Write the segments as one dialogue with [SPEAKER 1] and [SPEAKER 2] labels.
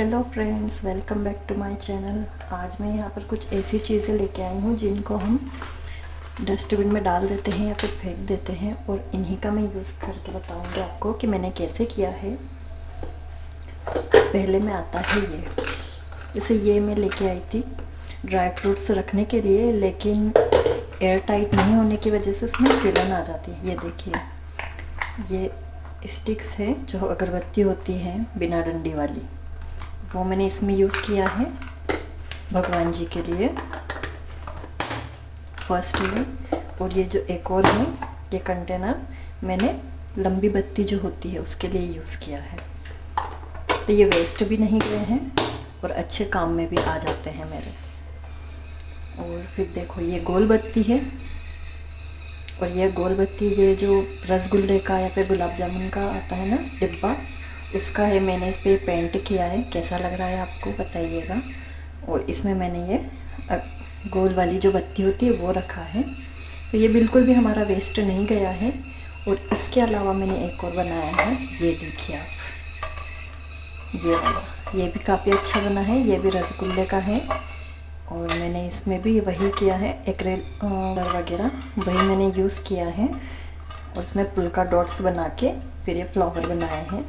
[SPEAKER 1] Hello friends, welcome back to my channel. आज मैं यहाँ पर कुछ ऐसी चीज़ें लेके आई हूँ जिनको हम डस्टबिन में डाल देते हैं या फिर फेंक देते हैं, और इन्हीं का मैं यूज़ करके बताऊँगी आपको कि मैंने कैसे किया है। पहले में आता है ये, जैसे ये मैं लेके आई थी ड्राई फ्रूट्स रखने के लिए, लेकिन एयर टाइट नहीं होने की वजह से उसमें सिलन आ जाती है। ये देखिए, ये स्टिक्स है जो अगरबत्ती होती है बिना डंडी वाली, वो मैंने इसमें यूज़ किया है भगवान जी के लिए फर्स्ट में। और ये जो एक और है, ये कंटेनर मैंने लंबी बत्ती जो होती है उसके लिए यूज़ किया है। तो ये वेस्ट भी नहीं गए हैं और अच्छे काम में भी आ जाते हैं मेरे। और फिर देखो, ये गोल बत्ती है, और ये गोल बत्ती ये जो रसगुल्ले का या फिर गुलाब जामुन का आता है ना डिब्बा, उसका है। मैंने इस पर पेंट किया है, कैसा लग रहा है आपको बताइएगा। और इसमें मैंने ये गोल वाली जो बत्ती होती है वो रखा है, तो ये बिल्कुल भी हमारा वेस्ट नहीं गया है। और इसके अलावा मैंने एक और बनाया है, ये देखिए आप, ये वाला, ये भी काफ़ी अच्छा बना है। ये भी रसगुल्ले का है, और मैंने इसमें भी वही किया है, एक्रेल वगैरह वही मैंने यूज़ किया है। और उसमें पुल्का डॉट्स बना के फिर ये फ्लावर बनाए हैं।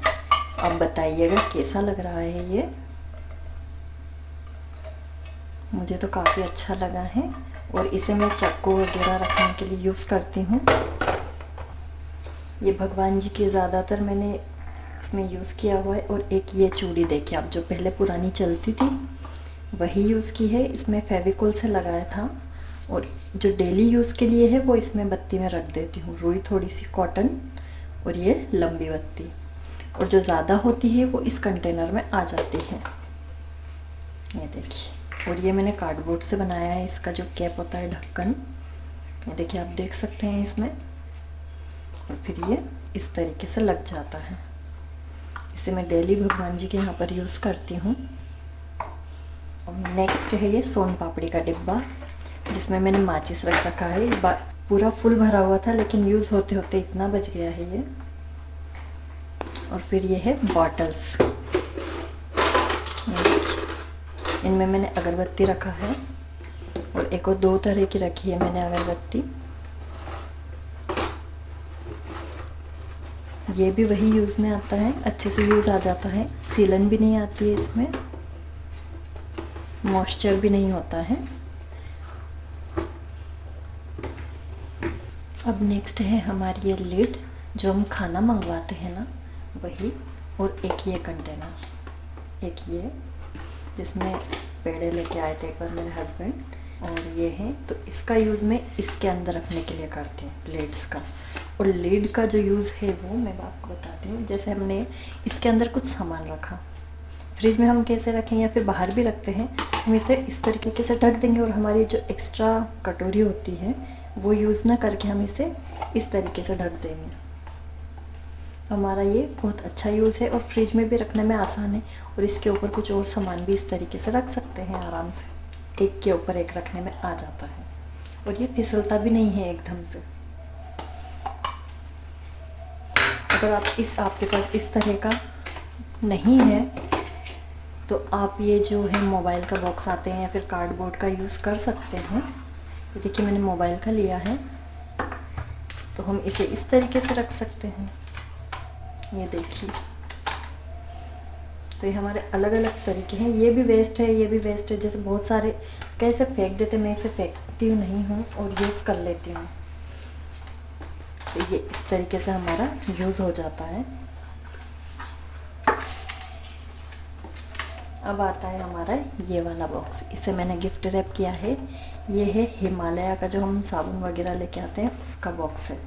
[SPEAKER 1] आप बताइएगा कैसा लग रहा है ये। मुझे तो काफ़ी अच्छा लगा है, और इसे मैं चाकू वगैरह रखने के लिए यूज़ करती हूँ। ये भगवान जी के ज़्यादातर मैंने इसमें यूज़ किया हुआ है। और एक ये चूड़ी देखिए आप, जो पहले पुरानी चलती थी वही यूज़ की है, इसमें फेविकोल से लगाया था। और जो डेली यूज़ के लिए है वो इसमें बत्ती में रख देती हूँ, रुई थोड़ी सी कॉटन, और ये लंबी बत्ती। और जो ज़्यादा होती है वो इस कंटेनर में आ जाती है, ये देखिए। और ये मैंने कार्डबोर्ड से बनाया है, इसका जो कैप होता है ढक्कन, ये देखिए आप देख सकते हैं इसमें। और फिर ये इस तरीके से लग जाता है। इसे मैं डेली भगवान जी के यहाँ पर यूज़ करती हूँ। और नेक्स्ट है ये सोन पापड़ी का डिब्बा, जिसमें मैंने माचिस रख रखा है। पूरा फुल भरा हुआ था, लेकिन यूज़ होते होते इतना बच गया है ये। और फिर ये है बॉटल्स, इनमें मैंने अगरबत्ती रखा है, और एक और दो तरह की रखी है मैंने अगरबत्ती। ये भी वही यूज़ में आता है, अच्छे से यूज़ आ जाता है, सीलन भी नहीं आती है इसमें, मॉइस्चर भी नहीं होता है। अब नेक्स्ट है हमारी ये लिड, जो हम खाना मंगवाते हैं ना वही। और एक ये कंटेनर, एक ये जिसमें पेड़े लेके आए थे एक बार मेरे हस्बैंड, और ये है। तो इसका यूज़ मैं इसके अंदर रखने के लिए करती हूँ, लीड्स का। और लीड का जो यूज़ है वो मैं आपको बताती हूँ। जैसे हमने इसके अंदर कुछ सामान रखा, फ्रिज में हम कैसे रखें या फिर बाहर भी रखते हैं, हम इसे इस तरीके से ढक देंगे, और हमारी जो एक्स्ट्रा कटोरी होती है वो यूज़ ना करके हम इसे इस तरीके से ढक देंगे। तो हमारा ये बहुत अच्छा यूज़ है, और फ्रिज में भी रखने में आसान है। और इसके ऊपर कुछ और सामान भी इस तरीके से रख सकते हैं आराम से, एक के ऊपर एक रखने में आ जाता है। और ये फिसलता भी नहीं है एकदम से। अगर आपके पास इस तरह का नहीं है, तो आप ये जो है मोबाइल का बॉक्स आते हैं या फिर कार्डबोर्ड का यूज़ कर सकते हैं। ये देखिए मैंने मोबाइल का लिया है, तो हम इसे इस तरीके से रख सकते हैं, ये देखिए। तो ये हमारे अलग अलग तरीके हैं। ये भी वेस्ट है, ये भी वेस्ट है। जैसे बहुत सारे कैसे फेंक देते, मैं इसे फेंकती हूँ नहीं हूँ और यूज़ कर लेती हूँ। तो ये इस तरीके से हमारा यूज़ हो जाता है। अब आता है हमारा ये वाला बॉक्स, इसे मैंने गिफ्ट रैप किया है। ये है हिमालय का, जो हम साबुन वगैरह लेके आते हैं उसका बॉक्स है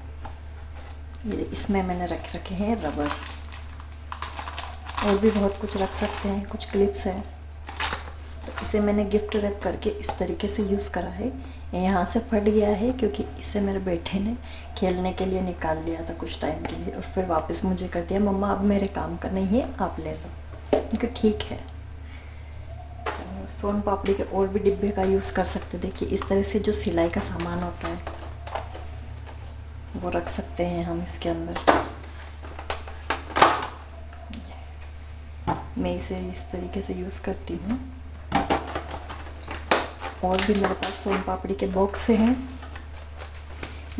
[SPEAKER 1] ये। इसमें मैंने रख रखे हैं रबर, और भी बहुत कुछ रख सकते हैं, कुछ क्लिप्स हैं। तो इसे मैंने गिफ्ट रैप करके इस तरीके से यूज़ करा है। यहाँ से फट गया है क्योंकि इसे मेरे बेटे ने खेलने के लिए निकाल लिया था कुछ टाइम के लिए, और फिर वापस मुझे कर दिया, मम्मा अब मेरे काम का नहीं है, आप ले लो। क्योंकि ठीक है। सोन पापड़ी के और भी डिब्बे का यूज़ कर सकते। देखिए इस तरह से जो सिलाई का सामान होता है वो रख सकते हैं हम इसके अंदर। मैं इसे इस तरीके से यूज़ करती हूँ। और भी मेरे पास सोन पापड़ी के बॉक्स हैं,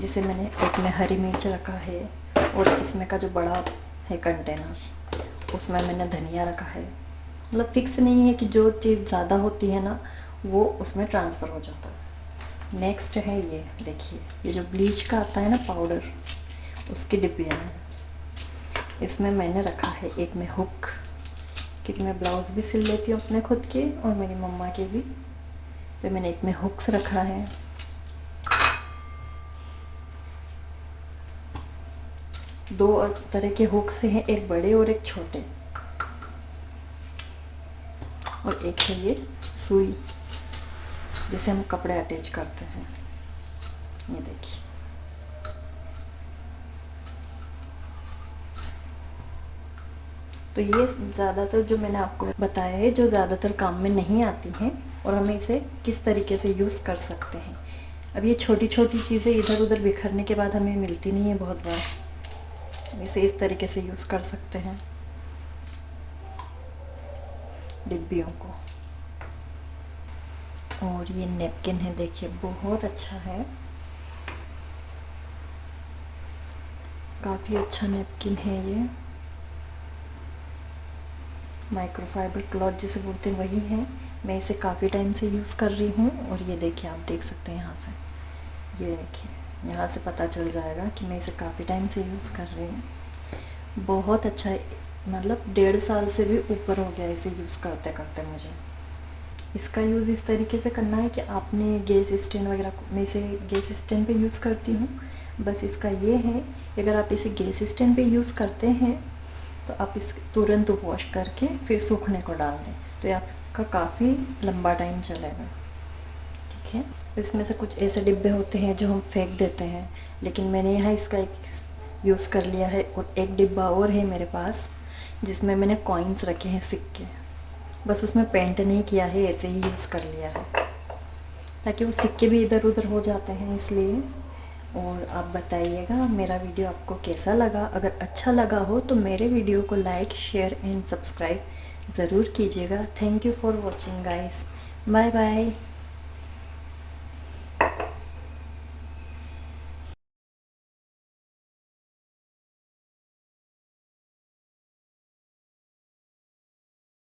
[SPEAKER 1] जिसे मैंने एक में हरी मिर्च रखा है और इसमें का जो बड़ा है कंटेनर, उसमें मैंने धनिया रखा है। मतलब फिक्स नहीं है कि जो चीज़ ज़्यादा होती है ना वो उसमें ट्रांसफ़र हो जाता है। नेक्स्ट है ये देखिए, ये जो ब्लीच का आता है ना पाउडर, उसकी डिब्बियाँ हैं। इसमें मैंने रखा है एक में हुक, क्योंकि मैं ब्लाउज़ भी सिल लेती हूँ अपने खुद के और मेरी मम्मा के भी, तो मैंने एक में हुक्स रखा है। दो तरह के हुक्स हैं, एक बड़े और एक छोटे, और एक है ये सुई जिसे हम कपड़े अटैच करते हैं। ये देखिए, तो ये ज़्यादातर जो मैंने आपको बताया है, जो ज़्यादातर काम में नहीं आती हैं और हमें इसे किस तरीके से यूज़ कर सकते हैं। अब ये छोटी छोटी चीज़ें इधर उधर बिखरने के बाद हमें मिलती नहीं है बहुत बार, इसे इस तरीके से यूज़ कर सकते हैं डिब्बियों को। और ये नैपकिन है, देखिए बहुत अच्छा है, काफ़ी अच्छा नैपकिन है ये। माइक्रोफाइबर क्लॉथ जिसे बोलते हैं वही है। मैं इसे काफ़ी टाइम से यूज़ कर रही हूँ। और ये देखिए, आप देख सकते हैं यहाँ से, ये देखिए यहाँ से पता चल जाएगा कि मैं इसे काफ़ी टाइम से यूज़ कर रही हूँ। बहुत अच्छा है, मतलब 1.5 साल से भी ऊपर हो गया इसे यूज़ करते करते मुझे। इसका यूज़ इस तरीके से करना है कि आपने गैस स्टैंड वगैरह, मैं इसे गैस स्टैंड पे यूज़ करती हूँ। बस इसका ये है, अगर आप इसे गैस स्टैंड पे यूज़ करते हैं तो आप इस तुरंत वॉश करके फिर सूखने को डाल दें, तो ये आपका काफ़ी लंबा टाइम चलेगा। ठीक है, इसमें से कुछ ऐसे डिब्बे होते हैं जो हम फेंक देते हैं, लेकिन मैंने यहाँ इसका एक यूज़ कर लिया है। और एक डिब्बा और है मेरे पास जिसमें मैंने कॉइन्स रखे हैं, सिक्के, बस उसमें पेंट नहीं किया है, ऐसे ही यूज़ कर लिया है ताकि वो सिक्के भी इधर उधर हो जाते हैं, इसलिए। और आप बताइएगा मेरा वीडियो आपको कैसा लगा। अगर अच्छा लगा हो तो मेरे वीडियो को लाइक, शेयर एंड सब्सक्राइब ज़रूर कीजिएगा। Thank you for watching guys, bye bye.